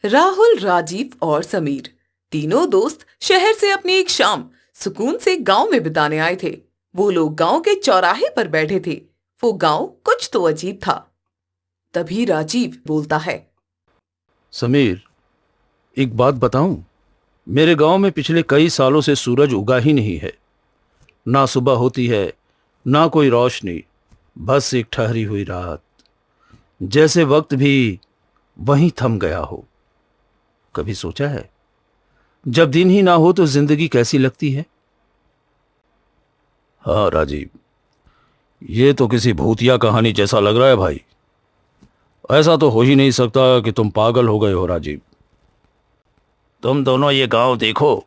राहुल, राजीव और समीर तीनों दोस्त शहर से अपनी एक शाम सुकून से गांव में बिताने आए थे। वो लोग गांव के चौराहे पर बैठे थे। वो गांव कुछ तो अजीब था। तभी राजीव बोलता है। समीर, एक बात बताऊं? मेरे गांव में पिछले कई सालों से सूरज उगा ही नहीं है। ना सुबह होती है, ना कोई रोशनी, बस एक ठहरी हुई रात। जैसे वक्त भी वहीं थम गया हो। कभी सोचा है, जब दिन ही ना हो तो जिंदगी कैसी लगती है? हाँ राजीव, ये तो किसी भूतिया कहानी जैसा लग रहा है भाई। ऐसा तो हो ही नहीं सकता कि तुम पागल हो गए हो राजीव। तुम दोनों ये गांव देखो।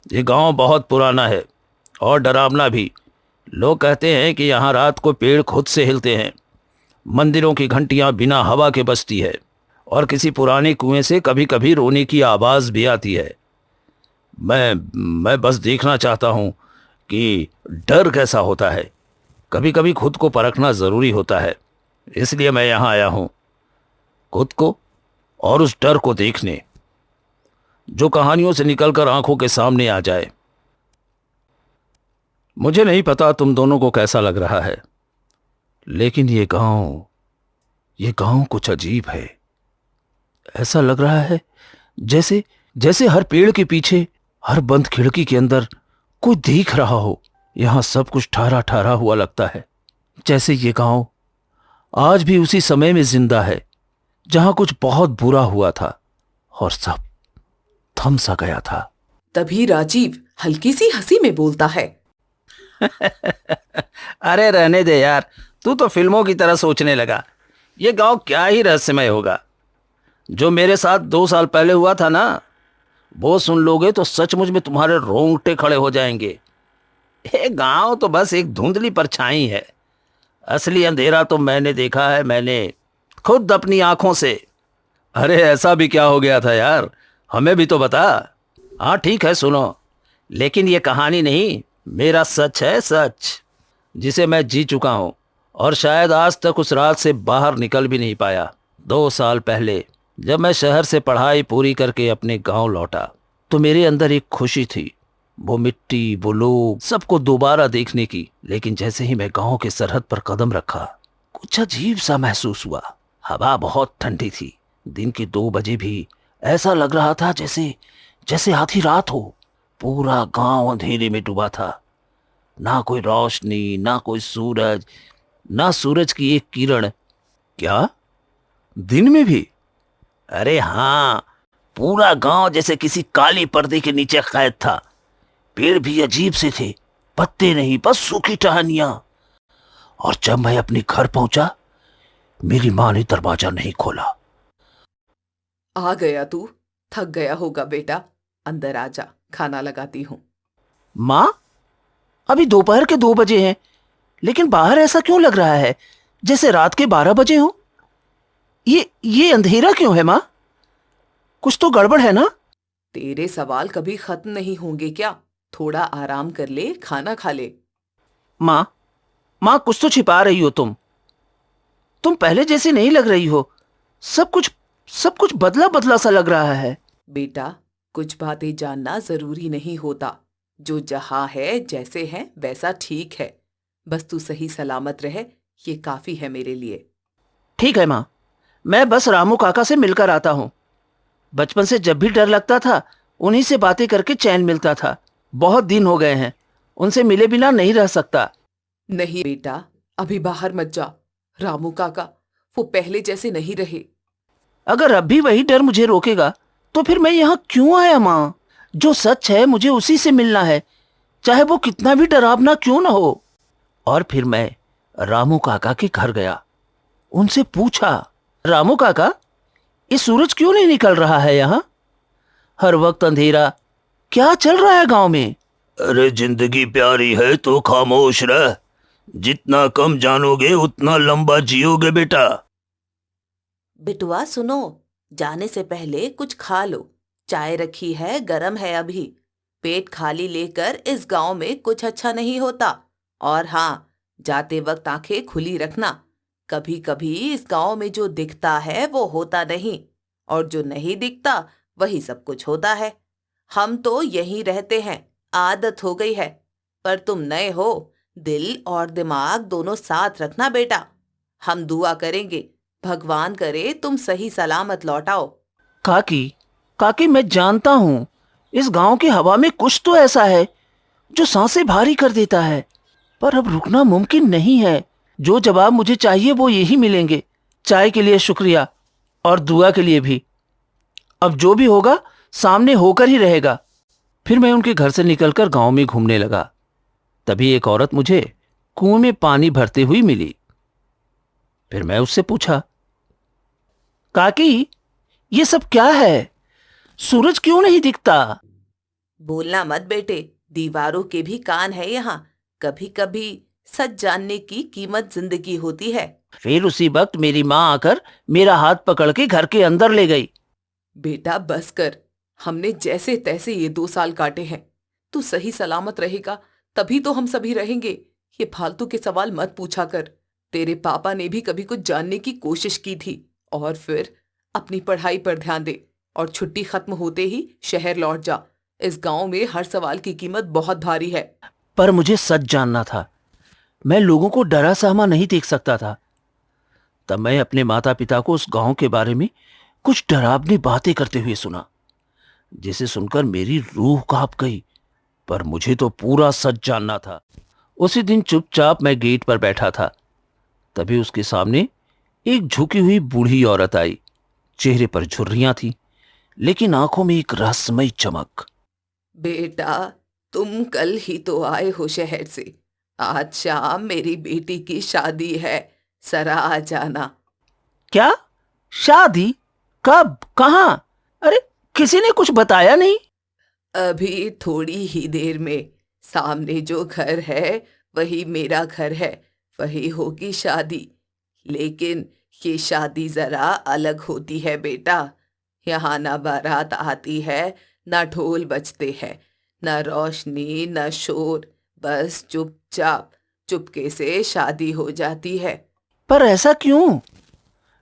ये गांव बहुत पुराना है और डरावना भी। लोग कहते हैं कि यहाँ रात को पेड़ खुद से हिलते हैं, मंदिरों की घंटियां बिना हवा के बजती है और किसी पुराने कुएं से कभी कभी रोने की आवाज भी आती है। मैं बस देखना चाहता हूँ कि डर कैसा होता है। कभी कभी खुद को परखना जरूरी होता है, इसलिए मैं यहाँ आया हूँ, खुद को और उस डर को देखने जो कहानियों से निकलकर आंखों के सामने आ जाए। मुझे नहीं पता तुम दोनों को कैसा लग रहा है, लेकिन ये गांव कुछ अजीब है। ऐसा लग रहा है जैसे जैसे हर पेड़ के पीछे, हर बंद खिड़की के अंदर कोई देख रहा हो। यहां सब कुछ ठहरा ठहरा हुआ लगता है, जैसे ये गांव आज भी उसी समय में जिंदा है जहां कुछ बहुत बुरा हुआ था और सब थम सा गया था। तभी राजीव हल्की सी हंसी में बोलता है। अरे रहने दे यार, तू तो फिल्मों की तरह सोचने लगा। ये गांव क्या ही रहस्यमय होगा। जो मेरे साथ 2 साल पहले हुआ था ना, वो सुन लोगे तो सचमुच में तुम्हारे रोंगटे खड़े हो जाएंगे। ये गांव तो बस एक धुंधली परछाई है। असली अंधेरा तो मैंने देखा है, मैंने खुद अपनी आंखों से। अरे ऐसा भी क्या हो गया था यार, हमें भी तो बता। हाँ ठीक है, सुनो। लेकिन ये कहानी नहीं, मेरा सच है, सच, जिसे मैं जी चुका हूं और शायद आज तक उस रात से बाहर निकल भी नहीं पाया। 2 साल पहले जब मैं शहर से पढ़ाई पूरी करके अपने गांव लौटा तो मेरे अंदर एक खुशी थी, वो मिट्टी, वो लोग, सबको दोबारा देखने की। लेकिन जैसे ही मैं गांव के सरहद पर कदम रखा, कुछ अजीब सा महसूस हुआ। हवा बहुत ठंडी थी। दिन के 2 बजे भी ऐसा लग रहा था जैसे जैसे आधी रात हो। पूरा गांव अंधेरे में डूबा था। ना कोई रोशनी, ना कोई सूरज, ना सूरज की एक किरण। क्या, दिन में भी? अरे हाँ, पूरा गांव जैसे किसी काली पर्दे के नीचे कैद था। पेड़ भी अजीब से थे, पत्ते नहीं, बस सूखी टहनियां। और जब मैं अपने घर पहुंचा, मेरी मां ने दरवाजा नहीं खोला। आ गया तू? थक गया होगा बेटा, अंदर आजा, खाना लगाती हूँ। मां, अभी दोपहर के 2 बजे हैं, लेकिन बाहर ऐसा क्यों लग रहा है जैसे रात के 12 बजे हो? ये अंधेरा क्यों है मां? कुछ तो गड़बड़ है ना? तेरे सवाल कभी खत्म नहीं होंगे क्या? थोड़ा आराम कर ले, खाना खा ले। मां, मां, कुछ तो छिपा रही हो तुम पहले जैसी नहीं लग रही हो। सब कुछ बदला बदला सा लग रहा है। बेटा, कुछ बातें जानना जरूरी नहीं होता। जो जहां है, जैसे है वैसा ठीक है। बस तू सही सलामत रहे, ये काफी है मेरे लिए। ठीक है मां, मैं बस रामू काका से मिलकर आता हूं। बचपन से जब भी डर लगता था, उन्हीं से बातें करके चैन मिलता था। बहुत दिन हो गए हैं, उनसे मिले बिना नहीं रह सकता। नहीं बेटा, अभी बाहर मत जा। रामू काका वो पहले जैसे नहीं रहे। अगर अब भी वही डर मुझे रोकेगा तो फिर मैं यहाँ क्यों आया माँ? जो सच है मुझे उसी से मिलना है, चाहे वो कितना भी डरावना क्यों ना हो। और फिर मैं रामू काका के घर गया। उनसे पूछा, रामू काका, ये सूरज क्यों नहीं निकल रहा है यहाँ? हर वक्त अंधेरा, क्या चल रहा है गांव में? अरे जिंदगी प्यारी है तो खामोश रह। जितना कम जानोगे उतना लंबा जियोगे बेटा। बिटुआ सुनो, जाने से पहले कुछ खा लो। चाय रखी है, गरम है अभी। पेट खाली लेकर इस गांव में कुछ अच्छा नहीं होता। और हाँ, जाते वक्त आंखें खुली रखना। कभी कभी इस गांव में जो दिखता है वो होता नहीं। और जो नहीं दिखता वही सब कुछ होता है। हम तो यहीं रहते हैं, आदत हो गई है। पर तुम नए हो, दिल और दिमाग दोनों साथ रखना बेटा। हम दुआ करेंगे, भगवान करे तुम सही सलामत लौट आओ। काकी, काकी मैं जानता हूँ इस गांव की हवा में कुछ तो ऐसा है जो सांसें भारी कर देता है, पर अब रुकना मुमकिन नहीं है। जो जवाब मुझे चाहिए वो यही मिलेंगे। चाय के लिए शुक्रिया और दुआ के लिए भी। अब जो भी होगा सामने होकर ही रहेगा। फिर मैं उनके घर से निकलकर गांव में घूमने लगा। तभी एक औरत मुझे कुएं में पानी भरते हुई मिली। फिर मैं उससे पूछा, काकी ये सब क्या है? सूरज क्यों नहीं दिखता? बोलना मत बेटे, दीवारों के भी कान है यहाँ। कभी कभी सच जानने की कीमत जिंदगी होती है। फिर उसी वक्त मेरी माँ आकर मेरा हाथ पकड़ के घर के अंदर ले गई। बेटा बस कर, हमने जैसे तैसे ये 2 साल काटे हैं। तू सही सलामत रहेगा तभी तो हम सभी रहेंगे। ये फालतू के सवाल मत पूछा कर। तेरे पापा ने भी कभी कुछ जानने की कोशिश की थी। और फिर अपनी पढ़ाई पर ध्यान दे और छुट्टी खत्म होते ही शहर लौट जा। इस गांव में हर सवाल की कीमत बहुत भारी है। पर मुझे सच जानना था। मैं लोगों को डरा सहमा नहीं देख सकता था। तब मैं अपने माता पिता को उस गांव के बारे में कुछ डरावनी बातें करते हुए सुना, जिसे सुनकर मेरी रूह कांप गई। पर मुझे तो पूरा सच जानना था। उसी दिन चुपचाप मैं गेट पर बैठा था। तभी उसके सामने एक झुकी हुई बूढ़ी औरत आई। चेहरे पर झुर्रियां थी, लेकिन आंखों में एक रहस्यमयी चमक। बेटा, तुम कल ही तो आए हो शहर से। आज शाम मेरी बेटी की शादी है, जरा आ जाना। क्या? शादी? कब? कहाँ? अरे किसी ने कुछ बताया नहीं। अभी थोड़ी ही देर में। सामने जो घर है वही मेरा घर है, वही होगी शादी। लेकिन ये शादी जरा अलग होती है बेटा। यहाँ ना बारात आती है, ना ढोल बजते हैं, ना रोशनी, ना शोर। बस चुपचाप चुपके से शादी हो जाती है। पर ऐसा क्यों?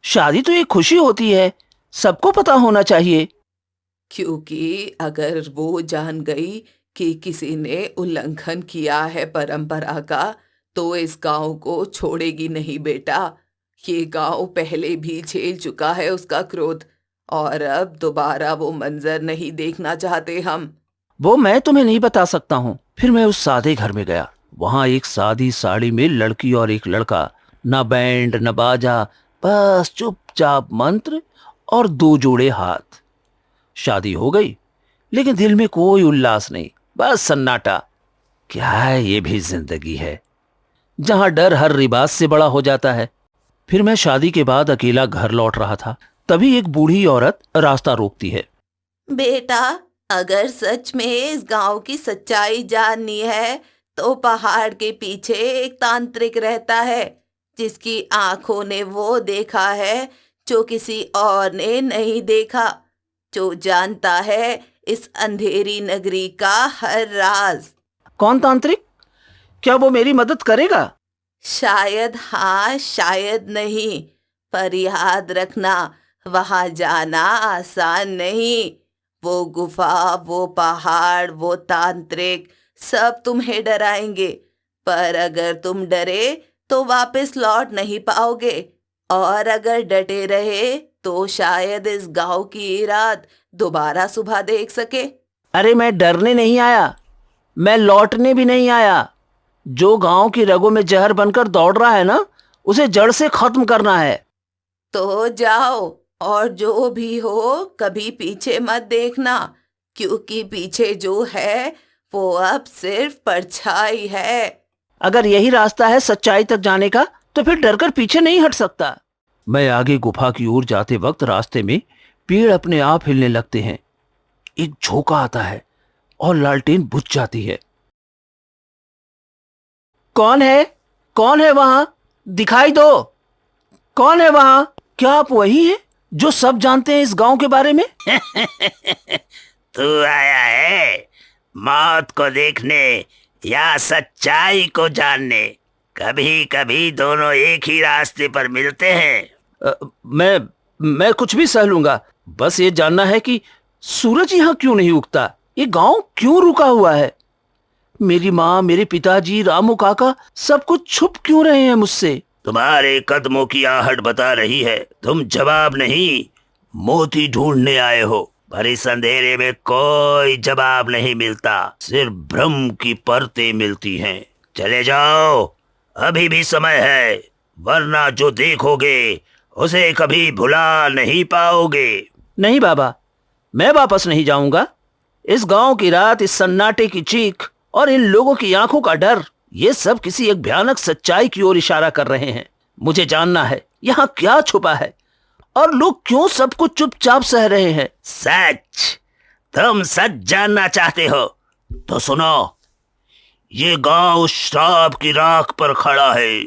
शादी तो एक खुशी होती है, सबको पता होना चाहिए। क्योंकि अगर वो जान गई कि किसी ने उल्लंघन किया है परंपरा का, तो इस गांव को छोड़ेगी नहीं बेटा। ये गांव पहले भी झेल चुका है उसका क्रोध, और अब दोबारा वो मंजर नहीं देखना चाहते हम। वो मैं तुम्हें नहीं बता सकता हूँ। फिर मैं उस सादे घर में गया। वहां एक सादी साड़ी में लड़की और एक लड़का, न बैंड न बाजा, बस चुपचाप मंत्र और 2 जोड़े हाथ। शादी हो गई, लेकिन दिल में कोई उल्लास नहीं, बस सन्नाटा। क्या है ये भी जिंदगी है, जहां डर हर रिवाज से बड़ा हो जाता है। फिर मैं शादी के बाद अकेला घर लौट रहा था। तभी एक बूढ़ी औरत रास्ता रोकती है। बेटा, अगर सच में इस गांव की सच्चाई जाननी है तो पहाड़ के पीछे एक तांत्रिक रहता है, जिसकी आंखों ने वो देखा है जो किसी और ने नहीं देखा, जो जानता है इस अंधेरी नगरी का हर राज। कौन तांत्रिक? क्या वो मेरी मदद करेगा? शायद हाँ, शायद नहीं। पर याद रखना, वहां जाना आसान नहीं। वो गुफा, वो पहाड़, वो तांत्रिक, सब तुम्हें डराएंगे। पर अगर तुम डरे तो वापस लौट नहीं पाओगे, और अगर डटे रहे तो शायद इस गांव की रात दोबारा सुबह देख सके। अरे मैं डरने नहीं आया, मैं लौटने भी नहीं आया। जो गांव की रगों में जहर बनकर दौड़ रहा है ना, उसे जड़ से खत्म करना है। तो जाओ, और जो भी हो कभी पीछे मत देखना, क्योंकि पीछे जो है वो अब सिर्फ परछाई है। अगर यही रास्ता है सच्चाई तक जाने का, तो फिर डरकर पीछे नहीं हट सकता। मैं आगे गुफा की ओर जाते वक्त रास्ते में पेड़ अपने आप हिलने लगते हैं। एक झोंका आता है और लालटेन बुझ जाती है। कौन है? कौन है वहां? दिखाई दो। कौन है वहां? क्या आप वही हैं जो सब जानते हैं इस गांव के बारे में? तू आया है मौत को देखने या सच्चाई को जानने? कभी कभी दोनों एक ही रास्ते पर मिलते हैं। मैं कुछ भी सह लूंगा, बस ये जानना है कि सूरज यहां क्यों नहीं उगता, ये गांव क्यों रुका हुआ है, मेरी माँ, मेरे पिताजी, रामू काका सब कुछ छुप क्यों रहे हैं मुझसे। तुम्हारे कदमों की आहट बता रही है तुम जवाब नहीं, मोती ढूंढने आए हो। पर इस अंधेरे में कोई जवाब नहीं मिलता, सिर्फ भ्रम की परतें मिलती हैं। चले जाओ, अभी भी समय है, वरना जो देखोगे उसे कभी भुला नहीं पाओगे। नहीं बाबा, मैं वापस नहीं जाऊंगा। इस गांव की रात, इस सन्नाटे की चीख और इन लोगों की आंखों का डर, ये सब किसी एक भयानक सच्चाई की ओर इशारा कर रहे हैं। मुझे जानना है यहाँ क्या छुपा है और लोग क्यों सब कुछ चुपचाप सह रहे हैं। सच? तुम सच जानना चाहते हो तो सुनो, ये गांव उस श्राप की राख पर खड़ा है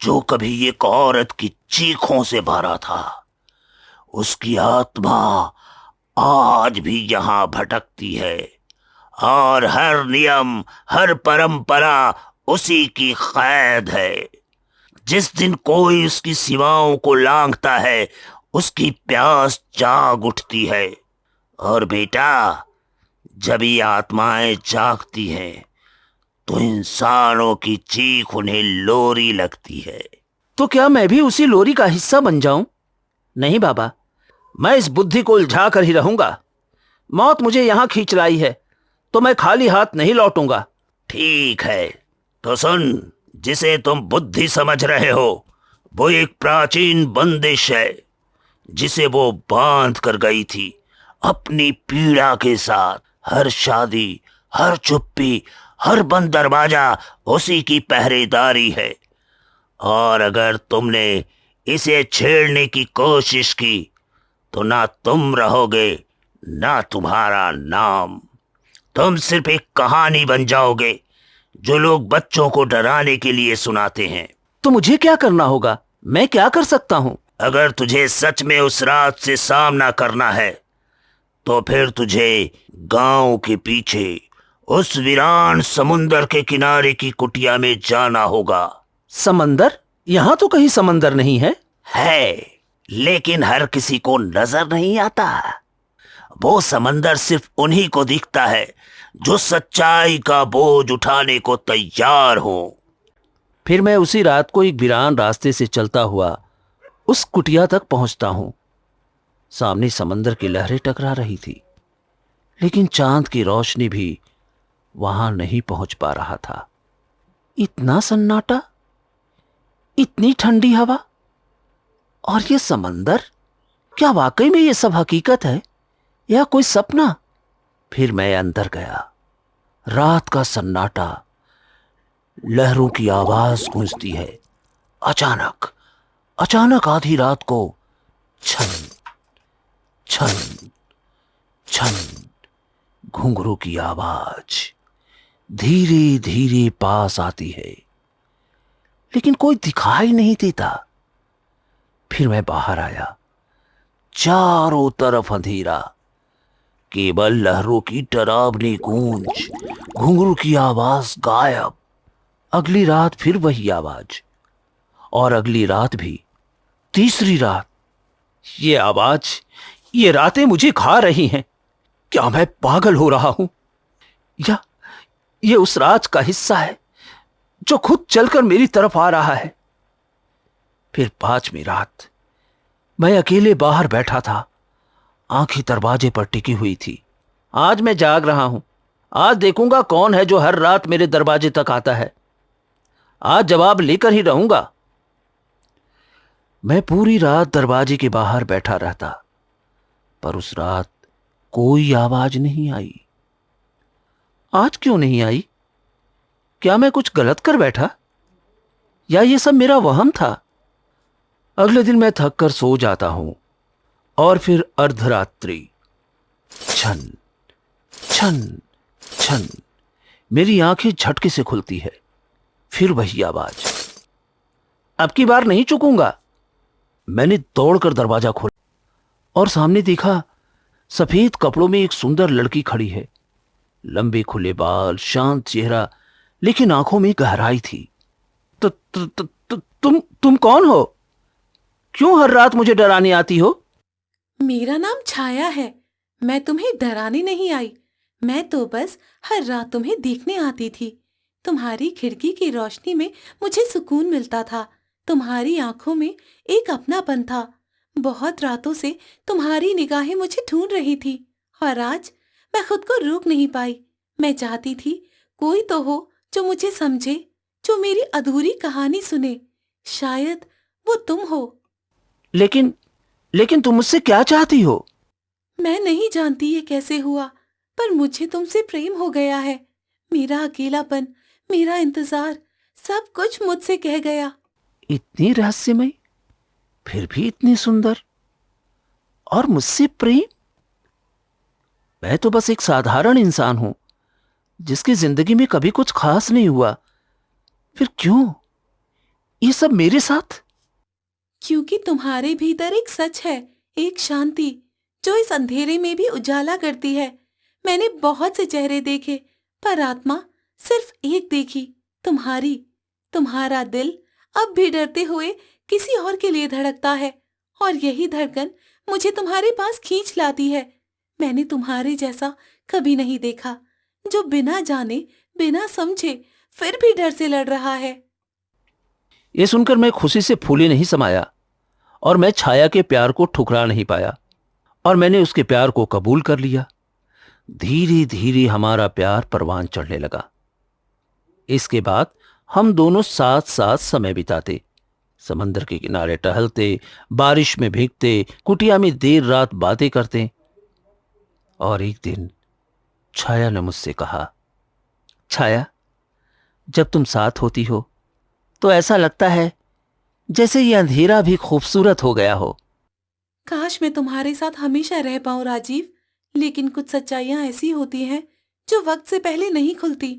जो कभी एक औरत की चीखों से भरा था। उसकी आत्मा आज भी यहाँ भटकती है और हर नियम, हर परंपरा उसी की कैद है। जिस दिन कोई उसकी सीमाओं को लांघता है, उसकी प्यास जाग उठती है। और बेटा, जब ये आत्माएं जागती हैं तो इंसानों की चीख उन्हें लोरी लगती है। तो क्या मैं भी उसी लोरी का हिस्सा बन जाऊं? नहीं बाबा, मैं इस बुद्धि को उलझा कर ही रहूंगा। मौत मुझे यहां खींच लाई है तो मैं खाली हाथ नहीं लौटूंगा। ठीक है, तो सुन, जिसे तुम बुद्धि समझ रहे हो वो एक प्राचीन बंदिश है जिसे वो बांध कर गई थी अपनी पीड़ा के साथ। हर शादी, हर चुप्पी, हर बंद दरवाजा उसी की पहरेदारी है। और अगर तुमने इसे छेड़ने की कोशिश की तो ना तुम रहोगे, ना तुम्हारा नाम। तुम सिर्फ एक कहानी बन जाओगे जो लोग बच्चों को डराने के लिए सुनाते हैं। तो मुझे क्या करना होगा? मैं क्या कर सकता हूं? अगर तुझे सच में उस रात से सामना करना है तो फिर तुझे गांव के पीछे उस वीरान समुंदर के किनारे की कुटिया में जाना होगा। समंदर? यहां तो कहीं समंदर नहीं है। है, लेकिन हर किसी को नजर नहीं आता। वो समंदर सिर्फ उन्हीं को दिखता है जो सच्चाई का बोझ उठाने को तैयार हो। फिर मैं उसी रात को एक वीरान रास्ते से चलता हुआ उस कुटिया तक पहुंचता हूं। सामने समंदर की लहरें टकरा रही थी, लेकिन चांद की रोशनी भी वहां नहीं पहुंच पा रहा था। इतना सन्नाटा, इतनी ठंडी हवा और ये समंदर, क्या वाकई में ये सब हकीकत है या कोई सपना? फिर मैं अंदर गया। रात का सन्नाटा, लहरों की आवाज गूंजती है। अचानक अचानक आधी रात को छन छन छन घुंघरू की आवाज धीरे धीरे पास आती है, लेकिन कोई दिखाई नहीं देता। फिर मैं बाहर आया। चारों तरफ अंधेरा, केवल लहरों की डरावनी गूंज, घुंघरू की आवाज गायब। अगली रात फिर वही आवाज, और अगली रात भी, तीसरी रात। ये आवाज, ये रातें मुझे खा रही हैं। क्या मैं पागल हो रहा हूं या ये उस राज का हिस्सा है जो खुद चलकर मेरी तरफ आ रहा है? फिर पांचवी रात मैं अकेले बाहर बैठा था, आंखें दरवाजे पर टिकी हुई थी। आज मैं जाग रहा हूं। आज देखूंगा कौन है जो हर रात मेरे दरवाजे तक आता है। आज जवाब लेकर ही रहूंगा। मैं पूरी रात दरवाजे के बाहर बैठा रहता, पर उस रात कोई आवाज नहीं आई। आज क्यों नहीं आई? क्या मैं कुछ गलत कर बैठा या ये सब मेरा वहम था? अगले दिन मैं थक कर सो जाता हूं और फिर अर्धरात्रि, छन छन छन, मेरी आंखें झटके से खुलती है। फिर वही आवाज। अब की बार नहीं चूकूंगा। मैंने दौड़कर दरवाजा खोला और सामने देखा, सफेद कपड़ों में एक सुंदर लड़की खड़ी है। लंबे खुले बाल, शांत चेहरा, लेकिन आंखों में गहराई थी। तुम कौन हो? क्यों हर रात मुझे डराने आती हो? मेरा नाम छाया है। मैं तुम्हें डराने नहीं आई। मैं तो बस हर रात तुम्हें देखने आती थी। तुम्हारी खिड़की की रोशनी में मुझे सुकून मिलता था। तुम्हारी आंखों में एक अपनापन था। बहुत रातों से तुम्हारी निगाहें मुझे ढूंढ रही थी और आज मैं खुद को रोक नहीं पाई। मैं चाहती थी कोई तो हो जो मुझे समझे, जो मेरी अधूरी कहानी सुने। शायद वो तुम हो। लेकिन लेकिन तुम मुझसे क्या चाहती हो? मैं नहीं जानती ये कैसे हुआ, पर मुझे तुमसे प्रेम हो गया है। मेरा अकेलापन, मेरा इंतजार, सब कुछ मुझसे कह गया। इतनी रहस्यमय, फिर भी इतनी सुंदर, और मुझसे प्रेम? मैं तो बस एक साधारण इंसान हूं जिसकी जिंदगी में कभी कुछ खास नहीं हुआ। फिर क्यों ये सब मेरे साथ? क्योंकि तुम्हारे भीतर एक सच है, एक शांति जो इस अंधेरे में भी उजाला करती है। मैंने बहुत से चेहरे देखे, पर आत्मा सिर्फ एक देखी, तुम्हारी। तुम्हारा दिल अब भी डरते हुए किसी और के लिए धड़कता है, और यही धड़कन मुझे तुम्हारे पास खींच लाती है। मैंने तुम्हारे जैसा कभी नहीं देखा, जो बिना जाने, बिना समझे, फिर भी डर से लड़ रहा है। ये सुनकर मैं खुशी से फूले नहीं समाया, और मैं छाया के प्यार को ठुकरा नहीं पाया, और मैंने उसके प्यार को कबूल कर लिया। धीरे धीरे हमारा प्यार परवान चढ़ने लगा। इसके बाद हम दोनों साथ साथ समय बिताते, समंदर के किनारे टहलते, बारिश में भीगते, कुटिया में देर रात बातें करते। और एक दिन छाया ने मुझसे कहा, छाया, जब तुम साथ होती हो तो ऐसा लगता है जैसे ये अंधेरा भी खूबसूरत हो गया हो। काश मैं तुम्हारे साथ हमेशा रह पाऊं राजीव, लेकिन कुछ सच्चाइयां ऐसी होती हैं जो वक्त से पहले नहीं खुलती।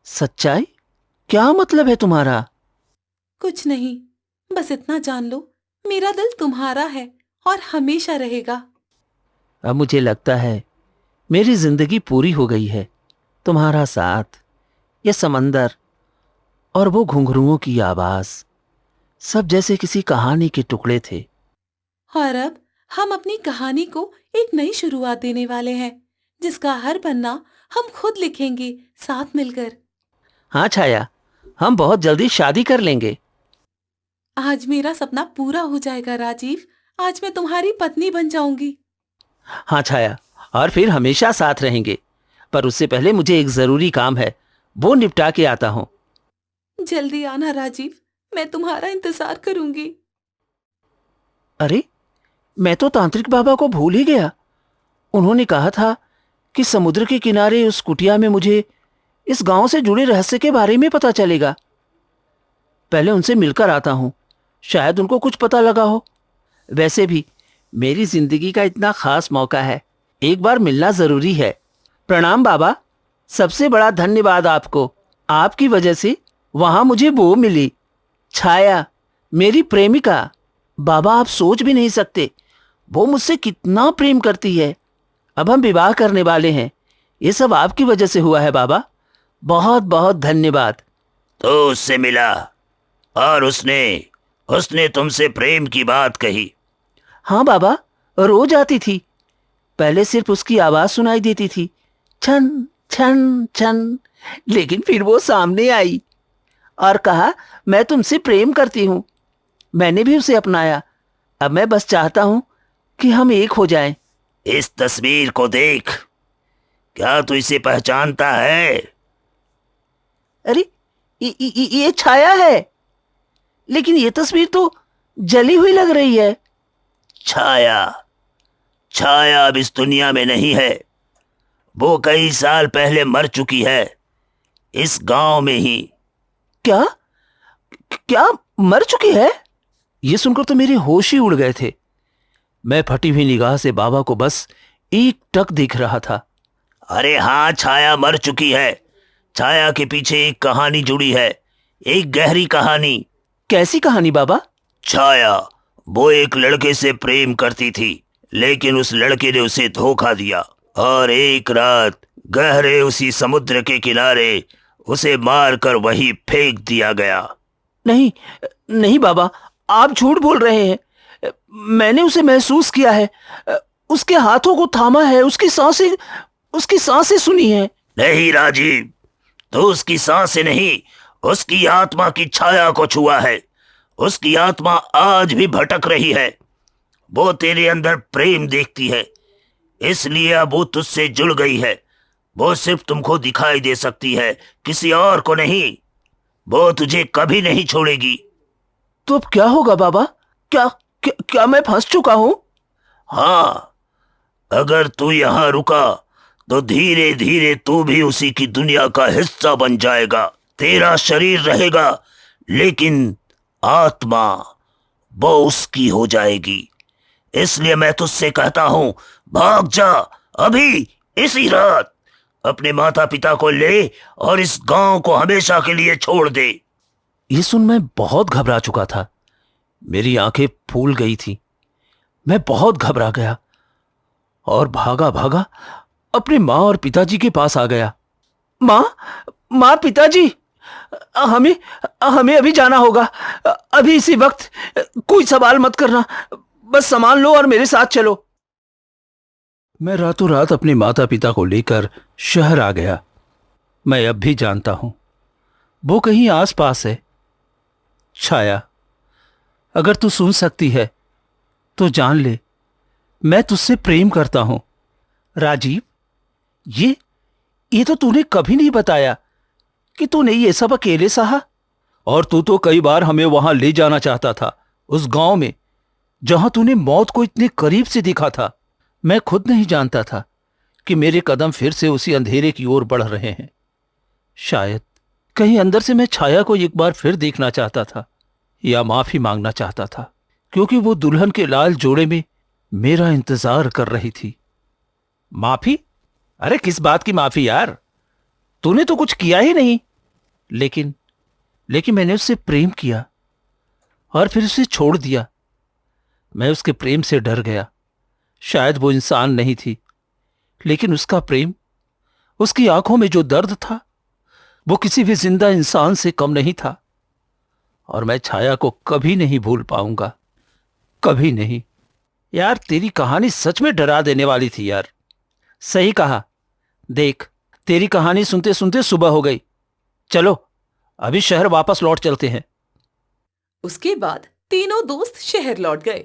सच्चाई? क्या मतलब है तुम्हारा? कुछ नहीं, बस इतना जान लो, मेरा दिल तुम्हारा है और हमेशा रहेगा। अब मुझे लगता है मेरी जिंदगी पूरी हो गई है। तुम्हारा साथ, ये समंदर और वो घुंघरुओं की आवाज, सब जैसे किसी कहानी के टुकड़े थे। और अब हम अपनी कहानी को एक नई शुरुआत देने वाले हैं, जिसका हर पन्ना हम खुद लिखेंगे, साथ मिलकर। हाँ छाया, हम बहुत जल्दी शादी कर लेंगे। आज मेरा सपना पूरा हो जाएगा राजीव। आज मैं तुम्हारी पत्नी बन जाऊंगी। हाँ छाया, और फिर हमेशा साथ रहेंगे। पर उससे पहले मुझे एक जरूरी काम है, वो निपटा के आता हूं। जल्दी आना राजीव, मैं तुम्हारा इंतजार करूंगी। अरे, मैं तो तांत्रिक बाबा को भूल ही गया। उन्होंने कहा था कि समुद्र के किनारे उस कुटिया में मुझे इस गांव से जुड़े रहस्य के बारे में पता चलेगा। पहले उनसे मिलकर आता हूं, शायद उनको कुछ पता लगा हो। वैसे भी मेरी जिंदगी का इतना खास मौका है, एक बार मिलना जरूरी है। प्रणाम बाबा, सबसे बड़ा धन्यवाद आपको। आपकी वजह से वहां मुझे वो मिली, छाया, मेरी प्रेमिका। बाबा, आप सोच भी नहीं सकते वो मुझसे कितना प्रेम करती है। अब हम विवाह करने वाले हैं। ये सब आपकी वजह से हुआ है बाबा, बहुत बहुत धन्यवाद। तो उससे मिला और उसने उसने तुमसे प्रेम की बात कही? हाँ बाबा, रोज आती थी। पहले सिर्फ उसकी आवाज सुनाई देती थी, छन छन छन, लेकिन फिर वो सामने आई और कहा, मैं तुमसे प्रेम करती हूँ। मैंने भी उसे अपनाया। अब मैं बस चाहता हूँ कि हम एक हो जाएं। इस तस्वीर को देख, क्या तू इसे पहचानता है? अरे, ये छाया है, लेकिन ये तस्वीर तो जली हुई लग रही है। छाया छाया अब इस दुनिया में नहीं है। वो कई साल पहले मर चुकी है, इस गांव में ही। क्या क्या मर चुकी है? ये सुनकर तो मेरे होश ही उड़ गए थे। मैं फटी हुई निगाह से बाबा को बस एक टक देख रहा था। अरे हाँ, छाया मर चुकी है। छाया के पीछे एक कहानी जुड़ी है, एक गहरी कहानी। कैसी कहानी बाबा? छाया वो एक लड़के से प्रेम करती थी, लेकिन उस लड़के ने उसे धोखा दिया और एक रात गहरे उसी समुद्र के किनारे उसे मारकर वहीं फेंक दिया गया। नहीं नहीं बाबा, आप झूठ बोल रहे हैं। मैंने उसे महसूस किया है, उसके हाथों को थामा है, उसकी सांसें सुनी है। नहीं राजीव, तो उसकी सांसें नहीं, उसकी आत्मा की छाया को छुआ है। उसकी आत्मा आज भी भटक रही है। वो तेरे अंदर प्रेम देखती है, इसलिए अब वो तुझसे जुड़ गई है। वो सिर्फ तुमको दिखाई दे सकती है, किसी और को नहीं। वो तुझे कभी नहीं छोड़ेगी। तो अब क्या होगा बाबा? क्या मैं फंस चुका हूं? हाँ, अगर तू यहां रुका तो धीरे धीरे तू भी उसी की दुनिया का हिस्सा बन जाएगा। तेरा शरीर रहेगा, लेकिन आत्मा वो उसकी हो जाएगी। इसलिए मैं तुझसे कहता हूं, भाग जा अभी, इसी रात। अपने माता पिता को ले और इस गांव को हमेशा के लिए छोड़ दे। ये सुन मैं बहुत घबरा चुका था। मेरी आंखें फूल गई थी। मैं बहुत घबरा गया और भागा भागा अपने माँ और पिताजी के पास आ गया। माँ, पिताजी, हमें हमें अभी जाना होगा। अभी इसी वक्त। कोई सवाल मत करना, बस सामान लो और मेरे साथ चलो। मैं रातों रात अपने माता पिता को लेकर शहर आ गया। मैं अब भी जानता हूं वो कहीं आसपास है। छाया, अगर तू सुन सकती है तो जान ले, मैं तुझसे प्रेम करता हूं। राजीव, ये तो तूने कभी नहीं बताया कि तूने ये सब अकेले सहा। और तू तो कई बार हमें वहां ले जाना चाहता था, उस गांव में जहां तूने मौत को इतने करीब से देखा था। मैं खुद नहीं जानता था कि मेरे कदम फिर से उसी अंधेरे की ओर बढ़ रहे हैं। शायद कहीं अंदर से मैं छाया को एक बार फिर देखना चाहता था, या माफी मांगना चाहता था, क्योंकि वो दुल्हन के लाल जोड़े में मेरा इंतजार कर रही थी। माफी? अरे किस बात की माफी यार, तूने तो कुछ किया ही नहीं। लेकिन मैंने उससे प्रेम किया और फिर उसे छोड़ दिया। मैं उसके प्रेम से डर गया। शायद वो इंसान नहीं थी, लेकिन उसका प्रेम, उसकी आंखों में जो दर्द था, वो किसी भी जिंदा इंसान से कम नहीं था। और मैं छाया को कभी नहीं भूल पाऊंगा, कभी नहीं। यार तेरी कहानी सच में डरा देने वाली थी यार। सही कहा। देख, तेरी कहानी सुनते सुनते सुबह हो गई। चलो अभी शहर वापस लौट चलते हैं। उसके बाद तीनों दोस्त शहर लौट गए।